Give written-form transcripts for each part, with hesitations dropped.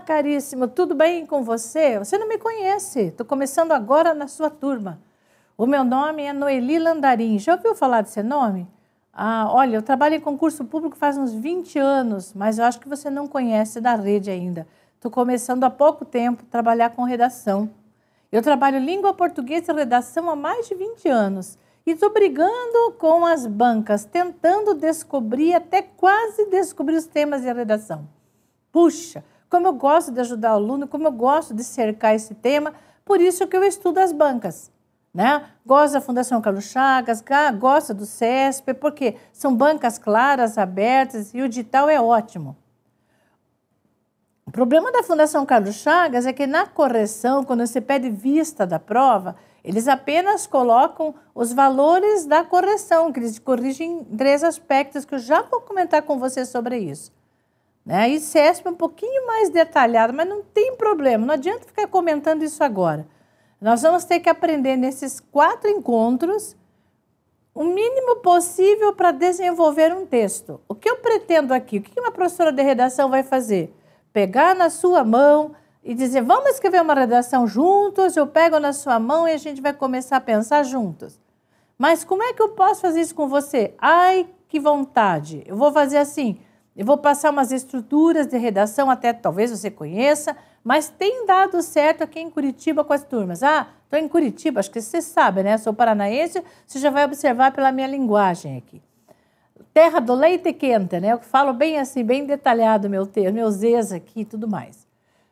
caríssimo, tudo bem com você? Você não me conhece, estou começando agora na sua turma. O meu nome é Noeli Landarim. Já ouviu falar desse nome? Olha, eu trabalho em concurso público faz uns 20 anos, mas eu acho que você não conhece da rede ainda. Estou começando há pouco tempo a trabalhar com redação. Eu trabalho língua portuguesa e redação há mais de 20 anos. E estou brigando com as bancas, tentando descobrir, até quase descobrir os temas de redação. Puxa, como eu gosto de ajudar o aluno, como eu gosto de cercar esse tema, por isso que eu estudo as bancas. Né? Gosto da Fundação Carlos Chagas, gosto do CESP, porque são bancas claras, abertas e o digital é ótimo. O problema da Fundação Carlos Chagas é que na correção, quando você pede vista da prova, eles apenas colocam os valores da correção, que eles corrigem em 3 aspectos, que eu já vou comentar com você sobre isso. Né? E CESP é um pouquinho mais detalhado, mas não tem problema, não adianta ficar comentando isso agora. Nós vamos ter que aprender nesses 4 encontros o mínimo possível para desenvolver um texto. O que eu pretendo aqui? O que uma professora de redação vai fazer? Pegar na sua mão e dizer, vamos escrever uma redação juntos, eu pego na sua mão e a gente vai começar a pensar juntos. Mas como é que eu posso fazer isso com você? Ai, que vontade! Eu vou fazer assim, eu vou passar umas estruturas de redação, até talvez você conheça, mas tem dado certo aqui em Curitiba com as turmas. Estou em Curitiba, acho que você sabe, né? Sou paranaense, você já vai observar pela minha linguagem aqui. Terra do leite quente, né? Eu falo bem assim, bem detalhado meus Z's aqui e tudo mais.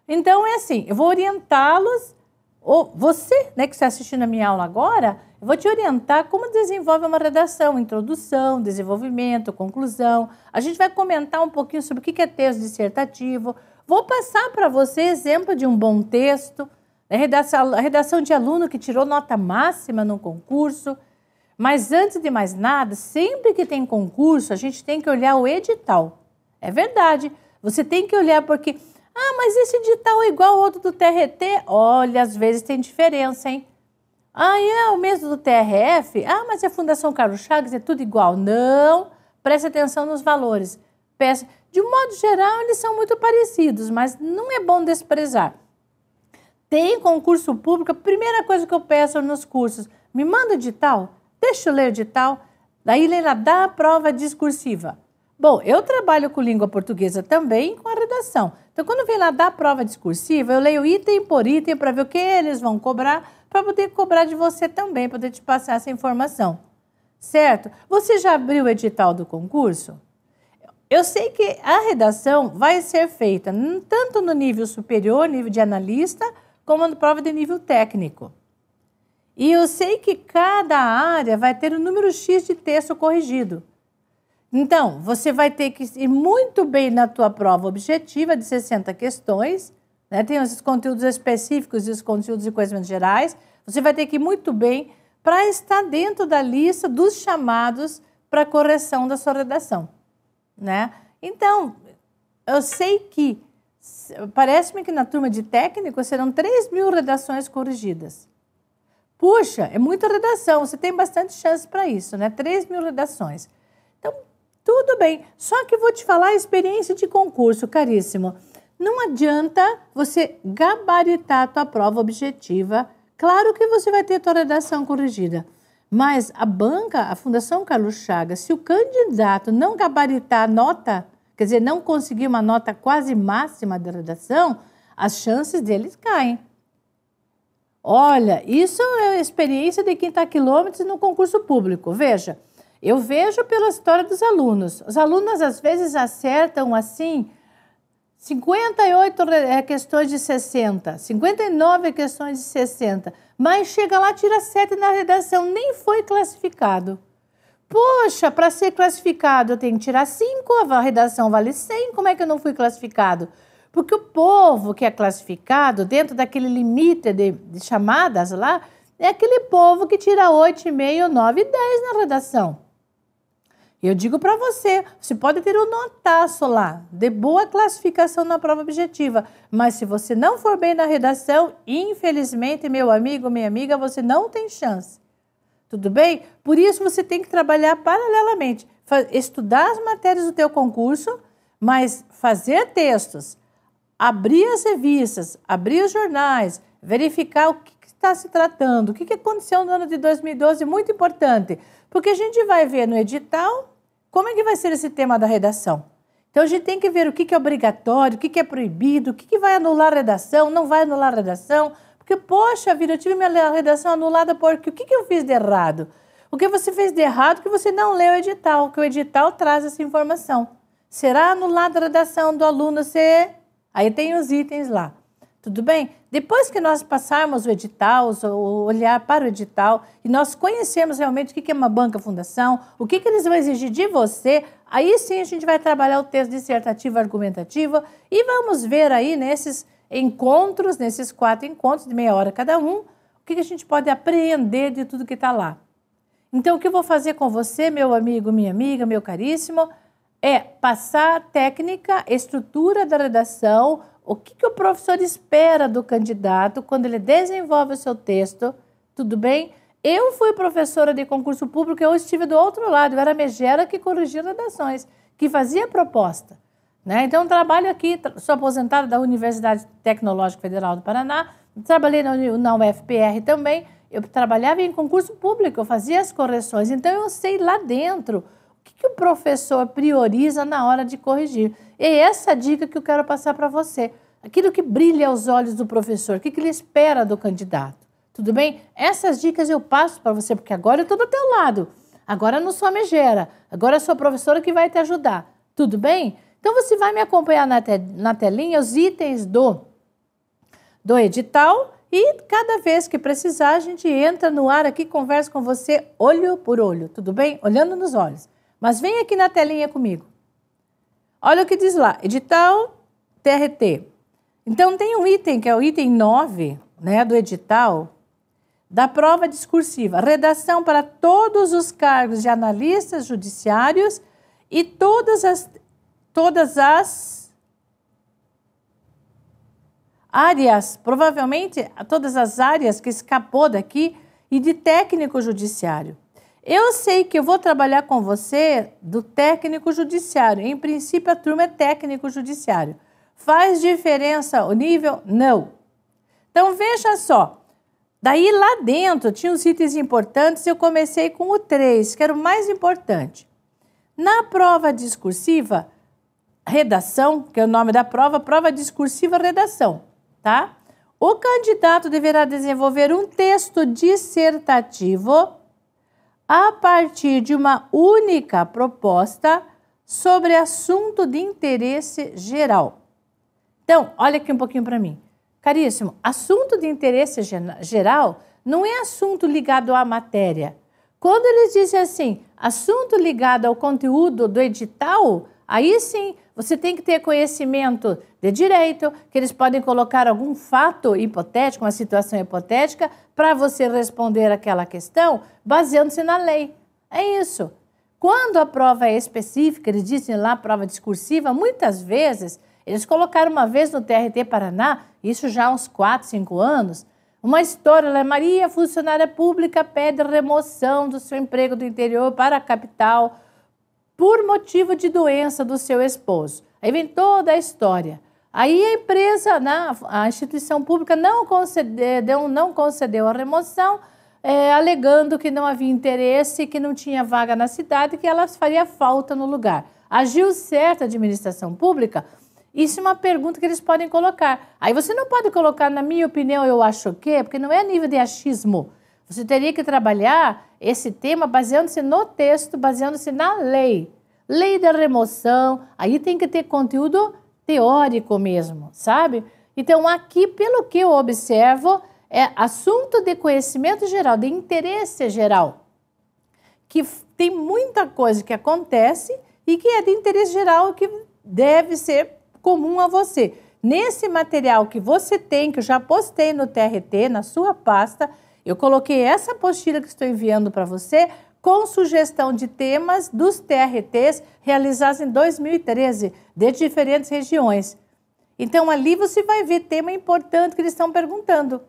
Então, é assim, eu vou orientá-los, ou você, né, que está assistindo a minha aula agora, eu vou te orientar como desenvolve uma redação, introdução, desenvolvimento, conclusão. A gente vai comentar um pouquinho sobre o que é texto dissertativo. Vou passar para você exemplo de um bom texto, a redação de aluno que tirou nota máxima no concurso. Mas antes de mais nada, sempre que tem concurso, a gente tem que olhar o edital. É verdade, você tem que olhar porque... mas esse edital é igual ao outro do TRT? Olha, às vezes tem diferença, hein? É o mesmo do TRF? Mas a Fundação Carlos Chagas é tudo igual. Não, preste atenção nos valores. De um modo geral, eles são muito parecidos, mas não é bom desprezar. Tem concurso público, a primeira coisa que eu peço nos cursos, me manda o edital, deixa eu ler o edital, daí Leila dá a prova discursiva. Bom, eu trabalho com língua portuguesa também com a redação. Então, quando vem lá dar a prova discursiva, eu leio item por item para ver o que eles vão cobrar, para poder cobrar de você também, poder te passar essa informação. Certo? Você já abriu o edital do concurso? Eu sei que a redação vai ser feita tanto no nível superior, nível de analista, como na prova de nível técnico. E eu sei que cada área vai ter um número X de texto corrigido. Então, você vai ter que ir muito bem na tua prova objetiva de 60 questões, né? Tem os conteúdos específicos e os conteúdos de conhecimentos gerais. Você vai ter que ir muito bem para estar dentro da lista dos chamados para correção da sua redação. Né? Então, eu sei que, parece-me que na turma de técnico serão 3.000 redações corrigidas. Puxa, é muita redação, você tem bastante chance para isso, né? 3.000 redações. Então, tudo bem, só que eu vou te falar a experiência de concurso, caríssimo. Não adianta você gabaritar a tua prova objetiva. Claro que você vai ter a tua redação corrigida, mas a banca, a Fundação Carlos Chagas, se o candidato não gabaritar a nota, quer dizer, não conseguir uma nota quase máxima de redação, as chances deles caem. Olha, isso é a experiência de quem está a quilômetros no concurso público. Veja, eu vejo pela história dos alunos. Os alunos, às vezes, acertam assim 58 questões de 60, 59 questões de 60, mas chega lá, tira 7 na redação, nem foi classificado. Poxa, para ser classificado eu tenho que tirar 5, a redação vale 100, como é que eu não fui classificado? Porque o povo que é classificado, dentro daquele limite de chamadas lá, é aquele povo que tira 8,5, 9 e 10 na redação. Eu digo para você, você pode ter um notaço lá, de boa classificação na prova objetiva, mas se você não for bem na redação, infelizmente, meu amigo, minha amiga, você não tem chance. Tudo bem? Por isso você tem que trabalhar paralelamente, estudar as matérias do teu concurso, mas fazer textos, abrir as revistas, abrir os jornais, verificar o que está se tratando, o que aconteceu no ano de 2012, muito importante, porque a gente vai ver no edital como é que vai ser esse tema da redação. Então, a gente tem que ver o que é obrigatório, o que é proibido, o que vai anular a redação, não vai anular a redação, porque, poxa vida, eu tive minha redação anulada porque o que eu fiz de errado? O que você fez de errado que você não leu o edital, que o edital traz essa informação. Será anulada a redação do aluno se... Aí tem os itens lá. Tudo bem? Depois que nós passarmos o edital, olhar para o edital, e nós conhecemos realmente o que é uma banca fundação, o que eles vão exigir de você, aí sim a gente vai trabalhar o texto dissertativo argumentativo e vamos ver aí nesses encontros, nesses 4 encontros de meia hora cada um, o que a gente pode apreender de tudo que está lá. Então, o que eu vou fazer com você, meu amigo, minha amiga, meu caríssimo, é passar a técnica, estrutura da redação, o que o professor espera do candidato quando ele desenvolve o seu texto, tudo bem? Eu fui professora de concurso público, eu estive do outro lado, eu era megera que corrigia redações, que fazia proposta. Né? Então, trabalho aqui, sou aposentada da Universidade Tecnológica Federal do Paraná, trabalhei na UFPR também, eu trabalhava em concurso público, eu fazia as correções, então eu sei lá dentro o que o professor prioriza na hora de corrigir. E é essa dica que eu quero passar para você, aquilo que brilha aos olhos do professor, o que ele espera do candidato, tudo bem? Essas dicas eu passo para você, porque agora eu estou do teu lado, agora eu não sou a megera, agora eu sou a professora que vai te ajudar, tudo bem? Então, você vai me acompanhar na telinha os itens do edital e cada vez que precisar, a gente entra no ar aqui, conversa com você olho por olho, tudo bem? Olhando nos olhos. Mas vem aqui na telinha comigo. Olha o que diz lá, edital TRT. Então, tem um item, que é o item 9, né, do edital, da prova discursiva. Redação para todos os cargos de analistas judiciários e todas as áreas, provavelmente todas as áreas que escapou daqui e de técnico judiciário. Eu sei que eu vou trabalhar com você do técnico judiciário. Em princípio, a turma é técnico judiciário. Faz diferença o nível? Não. Então, veja só. Daí, lá dentro, tinha uns itens importantes. Eu comecei com o 3, que era o mais importante. Na prova discursiva, redação, que é o nome da prova discursiva redação, tá? O candidato deverá desenvolver um texto dissertativo a partir de uma única proposta sobre assunto de interesse geral. Então, olha aqui um pouquinho para mim. Caríssimo, assunto de interesse geral não é assunto ligado à matéria. Quando eles dizem assim, assunto ligado ao conteúdo do edital, aí sim, você tem que ter conhecimento de direito, que eles podem colocar algum fato hipotético, uma situação hipotética, para você responder aquela questão, baseando-se na lei. É isso. Quando a prova é específica, eles dizem lá prova discursiva, muitas vezes, eles colocaram uma vez no TRT Paraná, isso já há uns 4, 5 anos, uma história, Maria, funcionária pública, pede remoção do seu emprego do interior para a capital, por motivo de doença do seu esposo. Aí vem toda a história. Aí a empresa, a instituição pública não concedeu a remoção, alegando que não havia interesse, que não tinha vaga na cidade, que ela faria falta no lugar. Agiu certo a administração pública? Isso é uma pergunta que eles podem colocar. Aí você não pode colocar, na minha opinião, eu acho que, porque não é nível de achismo. Você teria que trabalhar esse tema baseando-se no texto, baseando-se na lei. Lei da remoção, aí tem que ter conteúdo teórico mesmo, sabe? Então, aqui, pelo que eu observo, é assunto de conhecimento geral, de interesse geral, que tem muita coisa que acontece e que é de interesse geral, que deve ser comum a você. Nesse material que você tem, que eu já postei no TRT, na sua pasta, eu coloquei essa apostila que estou enviando para você com sugestão de temas dos TRTs realizados em 2013, de diferentes regiões. Então, ali você vai ver tema importante que eles estão perguntando,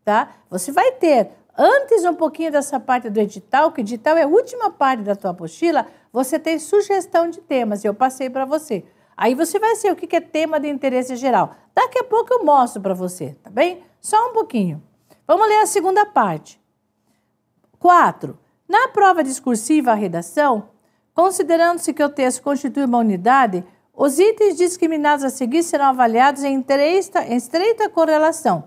tá? Você vai ter, antes um pouquinho dessa parte do edital, que o edital é a última parte da tua apostila, você tem sugestão de temas, eu passei para você. Aí você vai ser o que é tema de interesse geral. Daqui a pouco eu mostro para você, tá bem? Só um pouquinho. Vamos ler a segunda parte. 4. Na prova discursiva, a redação, considerando-se que o texto constitui uma unidade, os itens discriminados a seguir serão avaliados em estreita correlação.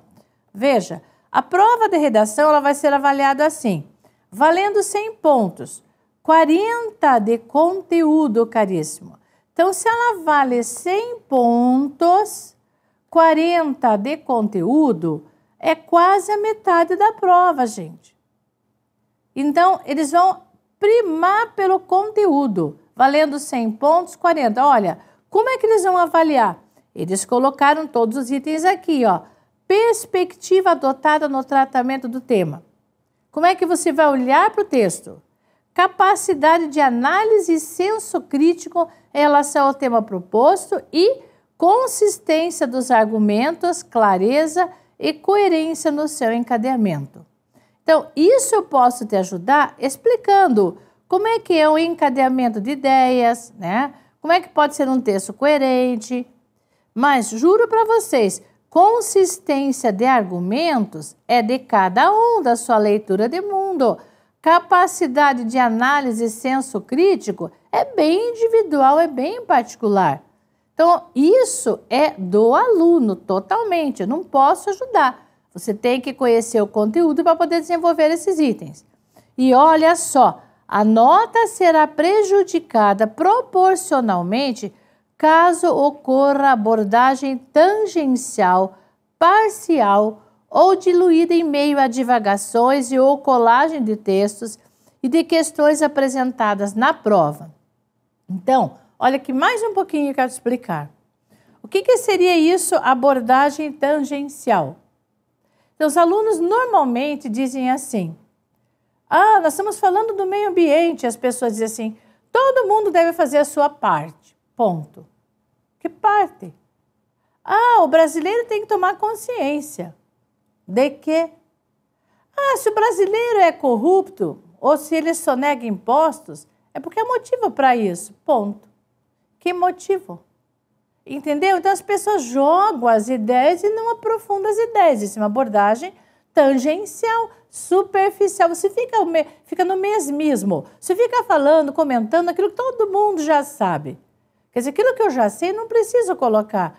Veja, a prova de redação ela vai ser avaliada assim, valendo 100 pontos, 40 de conteúdo, caríssimo. Então, se ela vale 100 pontos, 40 de conteúdo, é quase a metade da prova, gente. Então, eles vão primar pelo conteúdo, valendo 100 pontos, 40. Olha, como é que eles vão avaliar? Eles colocaram todos os itens aqui, ó. Perspectiva adotada no tratamento do tema. Como é que você vai olhar para o texto? Capacidade de análise e senso crítico em relação ao tema proposto e consistência dos argumentos, clareza e coerência no seu encadeamento. Então, isso eu posso te ajudar explicando como é que é o encadeamento de ideias, né? Como é que pode ser um texto coerente. Mas, juro para vocês, consistência de argumentos é de cada um da sua leitura de mundo. Capacidade de análise e senso crítico é bem individual, é bem particular. Então, isso é do aluno totalmente, eu não posso ajudar. Você tem que conhecer o conteúdo para poder desenvolver esses itens. E olha só, a nota será prejudicada proporcionalmente caso ocorra abordagem tangencial, parcial ou diluída em meio a divagações ou colagem de textos e de questões apresentadas na prova. Então, olha aqui mais um pouquinho que eu quero te explicar. O que seria isso, abordagem tangencial? Então, os alunos normalmente dizem assim, nós estamos falando do meio ambiente, as pessoas dizem assim, todo mundo deve fazer a sua parte, ponto. Que parte? O brasileiro tem que tomar consciência. De quê? Se o brasileiro é corrupto, ou se ele sonega impostos, é porque há motivo para isso, ponto. Que motivo? Entendeu? Então as pessoas jogam as ideias e não aprofundam as ideias. Isso é uma abordagem tangencial, superficial. Você fica no mesmismo. Você fica falando, comentando aquilo que todo mundo já sabe. Quer dizer, aquilo que eu já sei, não preciso colocar.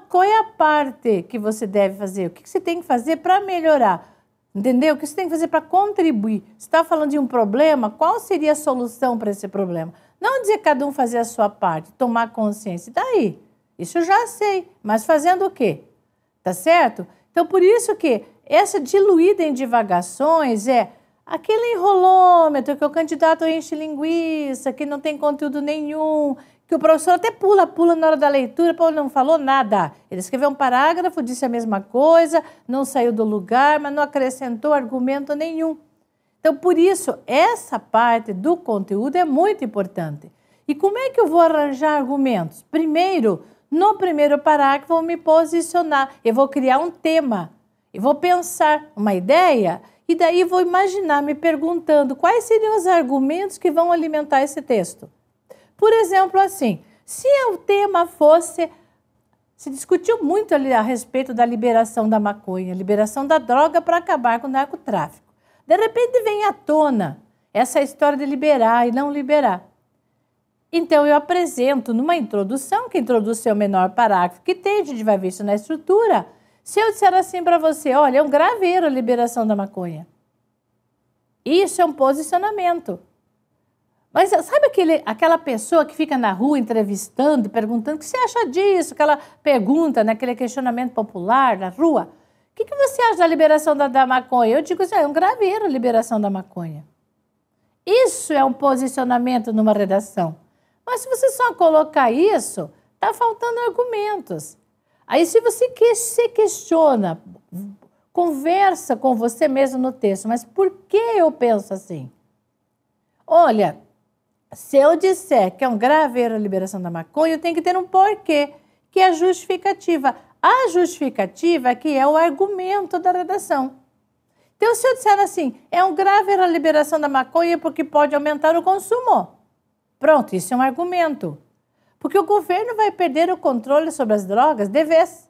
Qual é a parte que você deve fazer? O que você tem que fazer para melhorar? Entendeu? O que você tem que fazer para contribuir? Você está falando de um problema, qual seria a solução para esse problema? Não dizer cada um fazer a sua parte, tomar consciência. E daí? Isso eu já sei, mas fazendo o quê? Tá certo? Então, por isso que essa diluída em divagações é aquele enrolômetro que o candidato enche linguiça, que não tem conteúdo nenhum, que o professor até pula na hora da leitura, não falou nada. Ele escreveu um parágrafo, disse a mesma coisa, não saiu do lugar, mas não acrescentou argumento nenhum. Então, por isso, essa parte do conteúdo é muito importante. E como é que eu vou arranjar argumentos? Primeiro, no primeiro parágrafo, eu vou me posicionar, eu vou criar um tema, eu vou pensar uma ideia e daí vou imaginar, me perguntando quais seriam os argumentos que vão alimentar esse texto. Por exemplo, assim, se o tema fosse... Se discutiu muito ali a respeito da liberação da maconha, liberação da droga para acabar com o narcotráfico. De repente vem à tona essa história de liberar e não liberar. Então, eu apresento numa introdução, que introdução é o menor parágrafo que tem, a gente vai ver isso na estrutura. Se eu disser assim para você, olha, é um graveiro a liberação da maconha. Isso é um posicionamento. Mas sabe aquela pessoa que fica na rua entrevistando, perguntando o que você acha disso? Aquela pergunta, aquele questionamento popular na rua. O que você acha da liberação da maconha? Eu digo assim, é um graveiro a liberação da maconha. Isso é um posicionamento numa redação. Mas se você só colocar isso, está faltando argumentos. Aí se você se questiona, conversa com você mesmo no texto, mas por que eu penso assim? Olha, se eu disser que é um graveiro a liberação da maconha, eu tenho que ter um porquê, que é a justificativa. A justificativa é que é o argumento da redação. Então, se eu disser assim, é um graveiro a liberação da maconha porque pode aumentar o consumo. Pronto, isso é um argumento. Porque o governo vai perder o controle sobre as drogas de vez.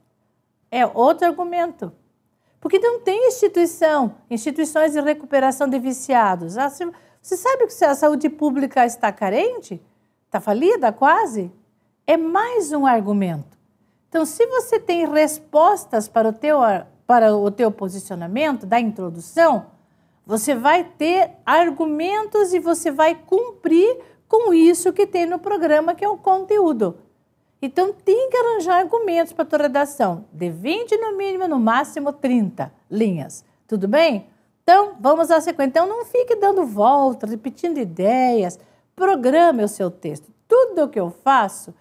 É outro argumento. Porque não tem instituições de recuperação de viciados. Você sabe que a saúde pública está carente? Está falida quase? É mais um argumento. Então, se você tem respostas para o teu posicionamento da introdução, você vai ter argumentos e você vai cumprir com isso que tem no programa, que é o conteúdo. Então, tem que arranjar argumentos para a tua redação, de 20 no mínimo, no máximo 30 linhas. Tudo bem? Então, vamos à sequência. Então, não fique dando voltas, repetindo ideias. Programe o seu texto. Tudo o que eu faço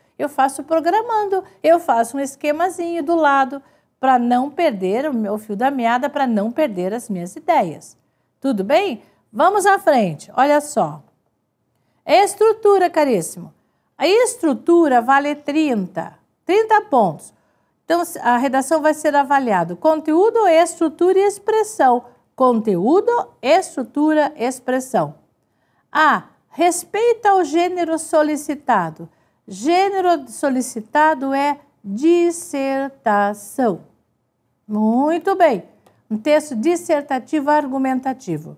programando. Eu faço um esquemazinho do lado para não perder o meu fio da meada, para não perder as minhas ideias. Tudo bem? Vamos à frente. Olha só. Estrutura, caríssimo. A estrutura vale 30 pontos. Então, a redação vai ser avaliada. Conteúdo, estrutura e expressão. Conteúdo, estrutura, expressão. A. Respeita ao gênero solicitado. Gênero solicitado é dissertação. Muito bem. Um texto dissertativo argumentativo.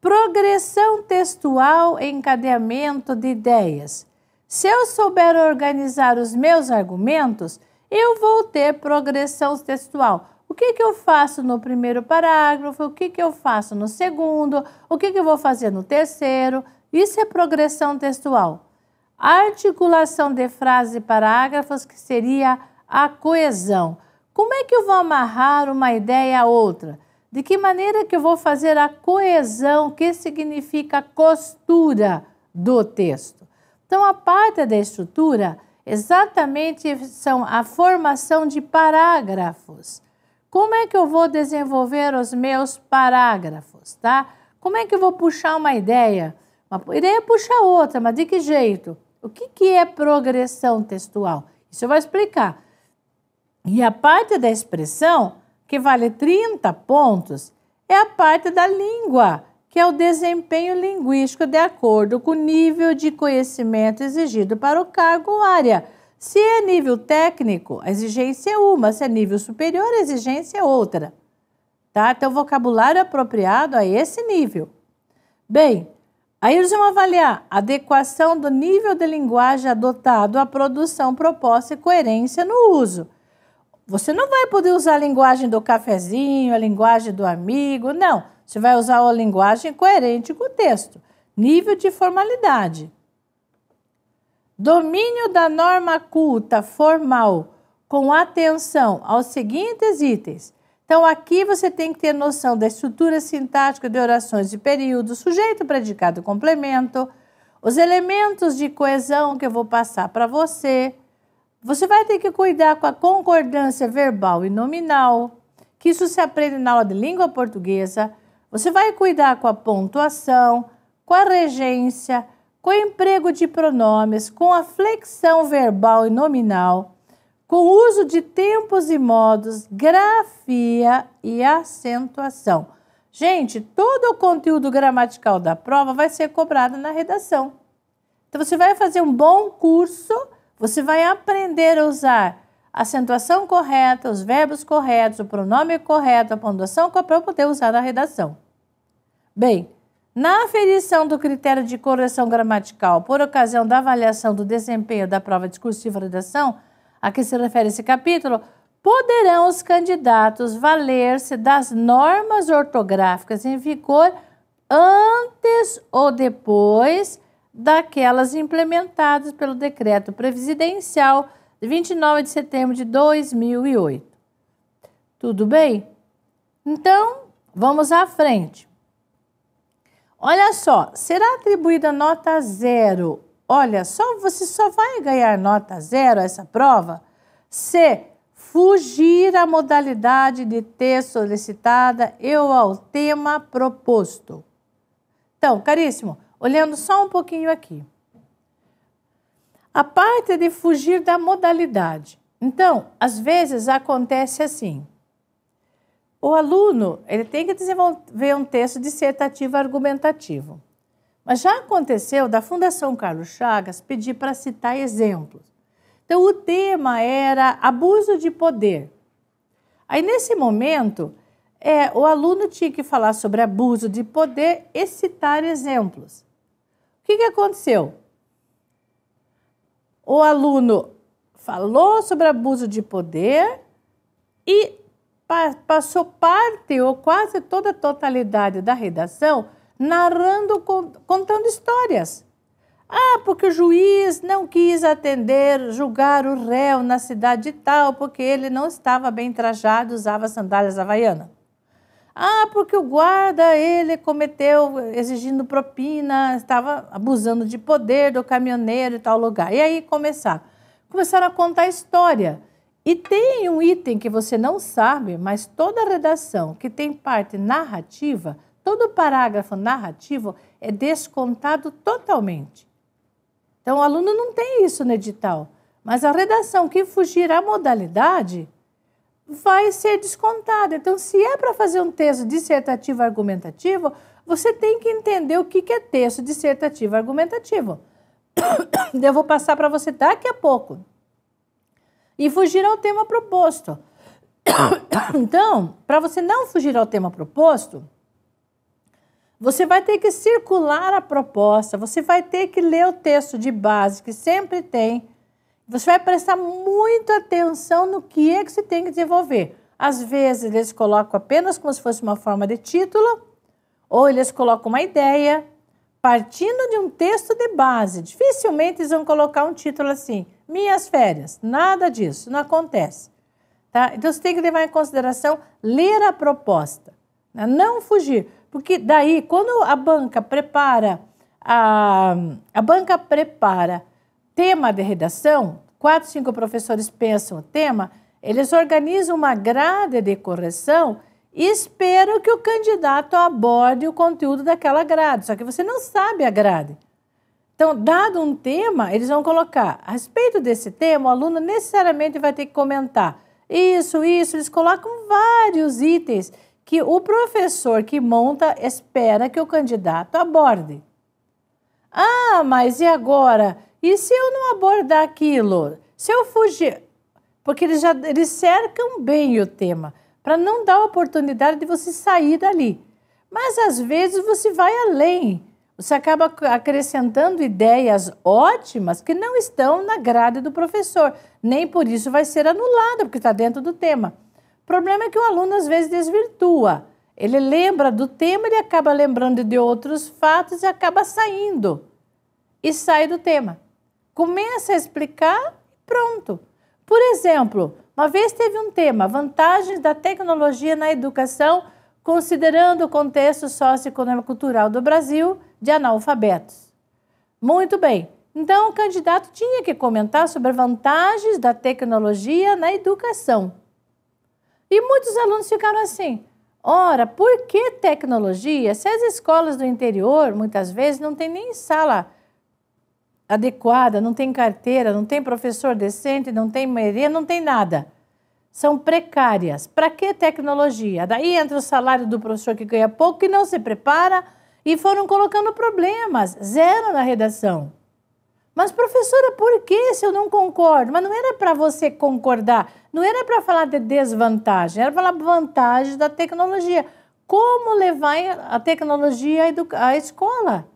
Progressão textual e encadeamento de ideias. Se eu souber organizar os meus argumentos, eu vou ter progressão textual. O que eu faço no primeiro parágrafo? O que eu faço no segundo? O que eu vou fazer no terceiro? Isso é progressão textual. Articulação de frases e parágrafos, que seria a coesão. Como é que eu vou amarrar uma ideia a outra? De que maneira que eu vou fazer a coesão, que significa a costura do texto? Então, a parte da estrutura exatamente são a formação de parágrafos. Como é que eu vou desenvolver os meus parágrafos, tá? Como é que eu vou puxar uma ideia? Uma ideia puxa outra, mas de que jeito? O que é progressão textual? Isso eu vou explicar. E a parte da expressão, que vale 30 pontos, é a parte da língua, que é o desempenho linguístico de acordo com o nível de conhecimento exigido para o cargo ou área. Se é nível técnico, a exigência é uma, se é nível superior, a exigência é outra. Tá? Então, o vocabulário é apropriado a esse nível. Bem, aí eles vão avaliar a adequação do nível de linguagem adotado à produção proposta e coerência no uso. Você não vai poder usar a linguagem do cafezinho, a linguagem do amigo, não. Você vai usar a linguagem coerente com o texto. Nível de formalidade. Domínio da norma culta formal com atenção aos seguintes itens. Então, aqui você tem que ter noção da estrutura sintática de orações de período, sujeito, predicado, complemento, os elementos de coesão que eu vou passar para você. Você vai ter que cuidar com a concordância verbal e nominal, que isso se aprende na aula de língua portuguesa. Você vai cuidar com a pontuação, com a regência, com o emprego de pronomes, com a flexão verbal e nominal, com o uso de tempos e modos, grafia e acentuação. Gente, todo o conteúdo gramatical da prova vai ser cobrado na redação. Então, você vai fazer um bom curso, você vai aprender a usar a acentuação correta, os verbos corretos, o pronome correto, a pontuação para poder usar na redação. Bem, na aferição do critério de correção gramatical por ocasião da avaliação do desempenho da prova discursiva e redação, a que se refere esse capítulo, poderão os candidatos valer-se das normas ortográficas em vigor antes ou depois daquelas implementadas pelo Decreto Presidencial de 29 de setembro de 2008. Tudo bem? Então, vamos à frente. Olha só, será atribuída nota 0. Olha, você só vai ganhar nota 0 a essa prova se fugir à modalidade de texto solicitada e ao tema proposto. Então, caríssimo, olhando só um pouquinho aqui. A parte de fugir da modalidade. Então, às vezes acontece assim. O aluno ele tem que desenvolver um texto dissertativo argumentativo. Mas já aconteceu da Fundação Carlos Chagas pedir para citar exemplos. Então, o tema era abuso de poder. Aí, nesse momento, o aluno tinha que falar sobre abuso de poder e citar exemplos. O que aconteceu? O aluno falou sobre abuso de poder e passou parte ou quase toda a totalidade da redação narrando, contando histórias. Porque o juiz não quis julgar o réu na cidade tal, porque ele não estava bem trajado, usava sandálias havaianas. Porque o guarda, ele cometeu exigindo propina, estava abusando de poder do caminhoneiro e tal lugar. E aí começaram a contar a história. E tem um item que você não sabe, mas toda redação que tem parte narrativa, todo parágrafo narrativo é descontado totalmente. Então, o aluno não tem isso no edital, mas a redação que fugir à modalidade vai ser descontada. Então, se é para fazer um texto dissertativo argumentativo, você tem que entender o que é texto dissertativo argumentativo. Eu vou passar para você daqui a pouco. E fugir ao tema proposto. Então, para você não fugir ao tema proposto, você vai ter que circular a proposta, você vai ter que ler o texto de base, que sempre tem. Você vai prestar muita atenção no que é que você tem que desenvolver. Às vezes, eles colocam apenas como se fosse uma forma de título, ou eles colocam uma ideia, partindo de um texto de base. Dificilmente eles vão colocar um título assim, Minhas Férias. Nada disso, não acontece. Tá? Então, você tem que levar em consideração ler a proposta, né? Não fugir. Porque daí, quando a banca prepara tema de redação, 4, 5 professores pensam o tema, eles organizam uma grade de correção e esperam que o candidato aborde o conteúdo daquela grade. Só que você não sabe a grade. Então, dado um tema, eles vão colocar, a respeito desse tema, o aluno necessariamente vai ter que comentar isso, eles colocam vários itens que o professor que monta espera que o candidato aborde. Mas e agora? E se eu não abordar aquilo? Se eu fugir? Porque eles cercam bem o tema, para não dar a oportunidade de você sair dali. Mas, às vezes, você vai além. Você acaba acrescentando ideias ótimas que não estão na grade do professor. Nem por isso vai ser anulada, porque está dentro do tema. O problema é que o aluno, às vezes, desvirtua. Ele lembra do tema, ele acaba lembrando de outros fatos e acaba saindo. E sai do tema. Começa a explicar e pronto. Por exemplo, uma vez teve um tema, vantagens da tecnologia na educação, considerando o contexto socioeconômico cultural do Brasil de analfabetos. Muito bem. Então, o candidato tinha que comentar sobre vantagens da tecnologia na educação. E muitos alunos ficaram assim, ora, por que tecnologia? Se as escolas do interior, muitas vezes, não tem nem sala adequada, não tem carteira, não tem professor decente, não tem merenda, não tem nada. São precárias. Para que tecnologia? Daí entra o salário do professor que ganha pouco, que não se prepara, e foram colocando problemas, zero na redação. Mas, professora, por que se eu não concordo? Mas não era para você concordar, não era para falar de desvantagem, era para falar vantagem da tecnologia. Como levar a tecnologia à escola?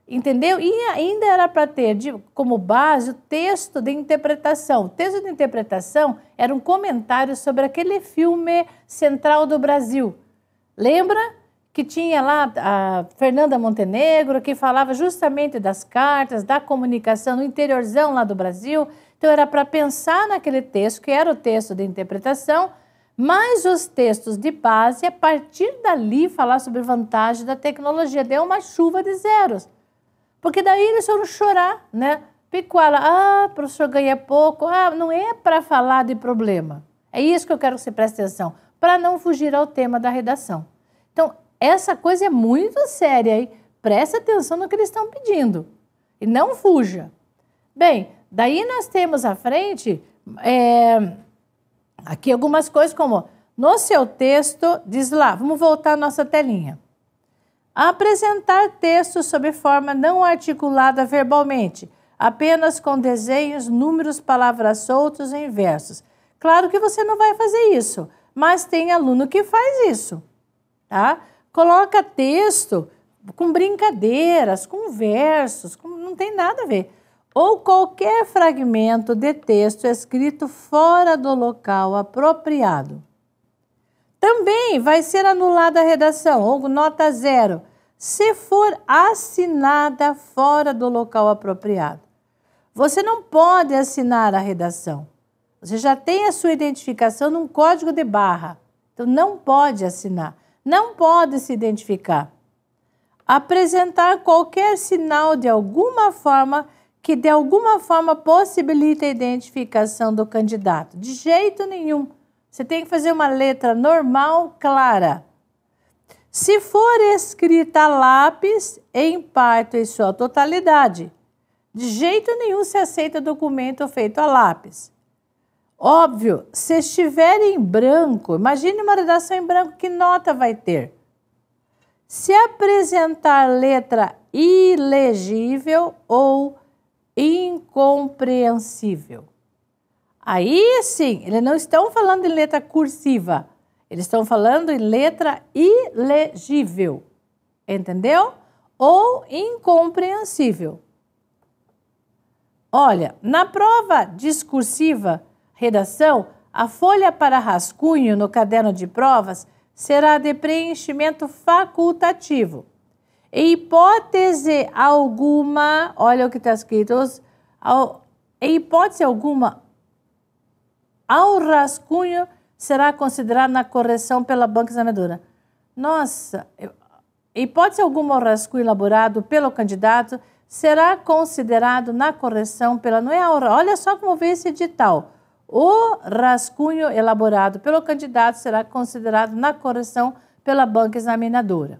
Entendeu? E ainda era para ter como base o texto de interpretação. O texto de interpretação era um comentário sobre aquele filme Central do Brasil. Lembra que tinha lá a Fernanda Montenegro, que falava justamente das cartas, da comunicação no interiorzão lá do Brasil? Então era para pensar naquele texto, que era o texto de interpretação, mais os textos de base, e a partir dali falar sobre vantagem da tecnologia. Deu uma chuva de zeros. Porque daí eles foram chorar, né? Picuala, professor ganha pouco, não é para falar de problema. É isso que eu quero que você preste atenção, para não fugir ao tema da redação. Então, essa coisa é muito séria, hein? Preste atenção no que eles estão pedindo e não fuja. Bem, daí nós temos à frente, aqui algumas coisas como, no seu texto, diz lá, vamos voltar à nossa telinha. Apresentar texto sob forma não articulada verbalmente, apenas com desenhos, números, palavras soltas em versos. Claro que você não vai fazer isso, mas tem aluno que faz isso, tá? Coloca texto com brincadeiras, com versos, não tem nada a ver. Ou qualquer fragmento de texto escrito fora do local apropriado. Também vai ser anulada a redação, ou nota 0, se for assinada fora do local apropriado. Você não pode assinar a redação. Você já tem a sua identificação num código de barra. Então, não pode assinar. Não pode se identificar. Apresentar qualquer sinal de alguma forma que de alguma forma possibilita a identificação do candidato. De jeito nenhum. Você tem que fazer uma letra normal, clara. Se for escrita a lápis, em parte ou em sua totalidade, de jeito nenhum se aceita documento feito a lápis. Óbvio, se estiver em branco, imagine uma redação em branco, que nota vai ter? Se apresentar letra ilegível ou incompreensível. Aí sim, eles não estão falando em letra cursiva, eles estão falando em letra ilegível, entendeu? Ou incompreensível. Olha, na prova discursiva, redação, a folha para rascunho no caderno de provas será de preenchimento facultativo. Em hipótese alguma, olha o que está escrito, em hipótese alguma, ao rascunho será considerado na correção pela banca examinadora. Nossa, em hipótese alguma, o rascunho elaborado pelo candidato será considerado na correção pela... Não é olha só como veio esse edital. O rascunho elaborado pelo candidato será considerado na correção pela banca examinadora.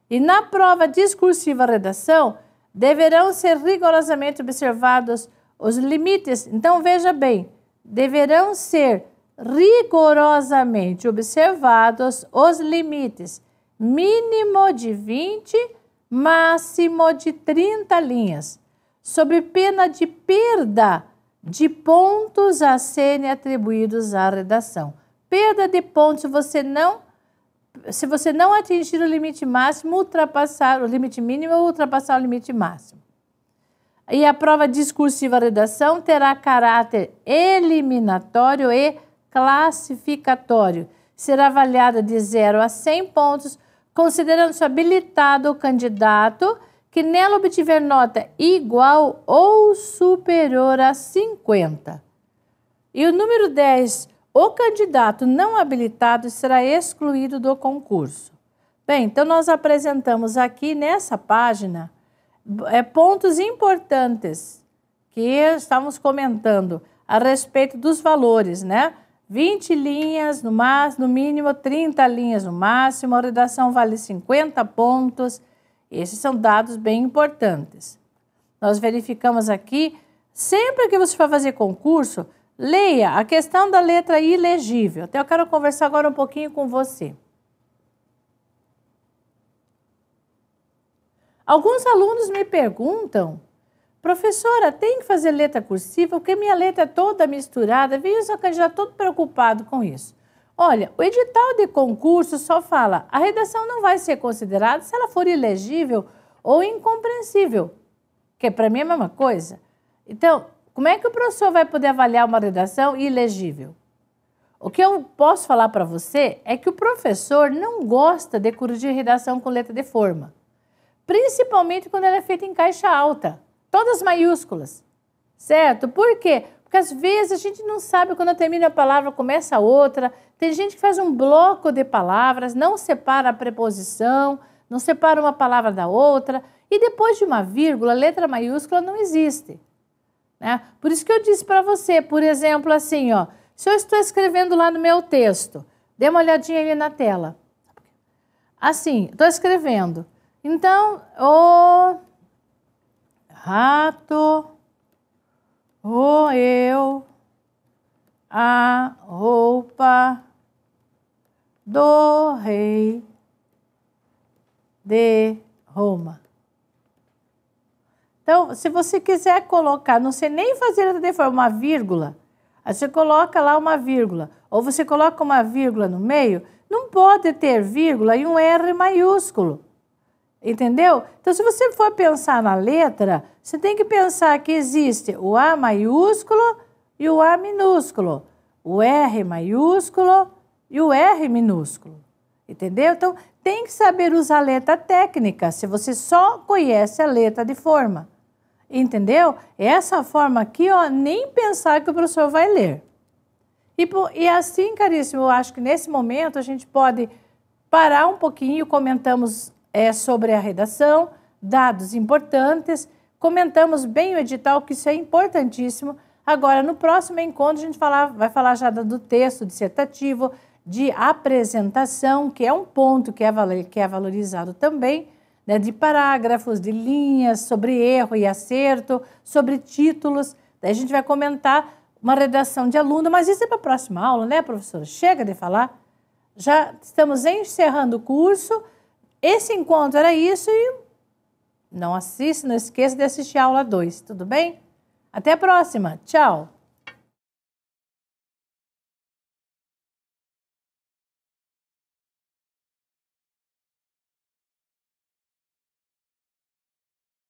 E na prova discursiva redação, deverão ser rigorosamente observados os limites. Então, veja bem, deverão ser rigorosamente observados os limites, mínimo de 20, máximo de 30 linhas, sob pena de perda de pontos a serem atribuídos à redação. Perda de pontos se você não atingir o limite máximo, ultrapassar o limite mínimo ou ultrapassar o limite máximo. E a prova discursiva redação terá caráter eliminatório e classificatório. Será avaliada de 0 a 100 pontos, considerando-se habilitado o candidato que nela obtiver nota igual ou superior a 50. E o número 10, o candidato não habilitado será excluído do concurso. Bem, então nós apresentamos aqui nessa página pontos importantes que estávamos comentando a respeito dos valores, né? 20 linhas no máximo, no mínimo 30 linhas no máximo, a redação vale 50 pontos. Esses são dados bem importantes. Nós verificamos aqui, sempre que você for fazer concurso, leia a questão da letra ilegível. Até eu quero conversar agora um pouquinho com você. Alguns alunos me perguntam, professora, tem que fazer letra cursiva porque minha letra é toda misturada, veio o seu candidato todo preocupado com isso. Olha, o edital de concurso só fala, a redação não vai ser considerada se ela for ilegível ou incompreensível, que para mim é a mesma coisa. Então, como é que o professor vai poder avaliar uma redação ilegível? O que eu posso falar para você é que o professor não gosta de corrigir redação com letra de forma, principalmente quando ela é feita em caixa alta, todas maiúsculas, certo? Por quê? Porque às vezes a gente não sabe quando termina a palavra, começa a outra. Tem gente que faz um bloco de palavras, não separa a preposição, não separa uma palavra da outra. E depois de uma vírgula, a letra maiúscula não existe, né? Por isso que eu disse para você, por exemplo, assim, ó, se eu estou escrevendo lá no meu texto, dê uma olhadinha ali na tela. Assim, estou escrevendo. Então, o rato... roeu a roupa do rei. de Roma. Então, se você quiser colocar, não sei nem fazer letra de forma, uma vírgula, aí você coloca lá uma vírgula, ou você coloca uma vírgula no meio, não pode ter vírgula e um R maiúsculo. Entendeu? Então, se você for pensar na letra, você tem que pensar que existe o A maiúsculo e o A minúsculo, o R maiúsculo e o R minúsculo. Entendeu? Então, tem que saber usar a letra técnica, se você só conhece a letra de forma. Entendeu? Essa forma aqui, ó, nem pensar que o professor vai ler. E assim, caríssimo, eu acho que nesse momento a gente pode parar um pouquinho, comentamos sobre a redação, dados importantes, comentamos bem o edital, que isso é importantíssimo. Agora, no próximo encontro, a gente vai falar já do texto dissertativo, de apresentação, que é um ponto que é valorizado também, né, de parágrafos, de linhas, sobre erro e acerto, sobre títulos. Daí a gente vai comentar uma redação de aluno, mas isso é para a próxima aula, né, professora? Chega de falar. Já estamos encerrando o curso. Esse encontro era isso e não esqueça de assistir a aula 2, tudo bem? Até a próxima. Tchau.